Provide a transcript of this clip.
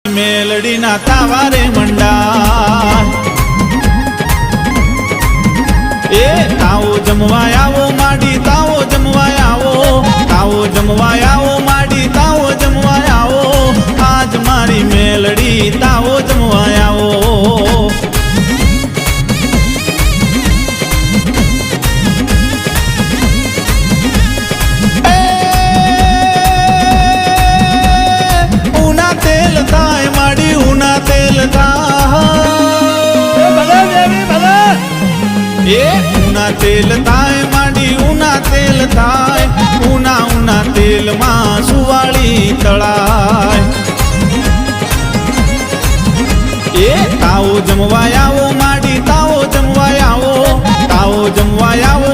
melody ना तावारे मंडा ए ताओ जमवायावो माडी ताओ जमवायावो ताओ जमवायावो माडी ताओ जमवायावो आज मारी मेलडी ताओ जमवायावो ऊना तेल थाय माडी ऊना तेल थाय ऊना ऊना तेल मां सुवाળી तळाय ए ताओ जमवायावो माडी ताओ जमवायावो ताओ जमवायावो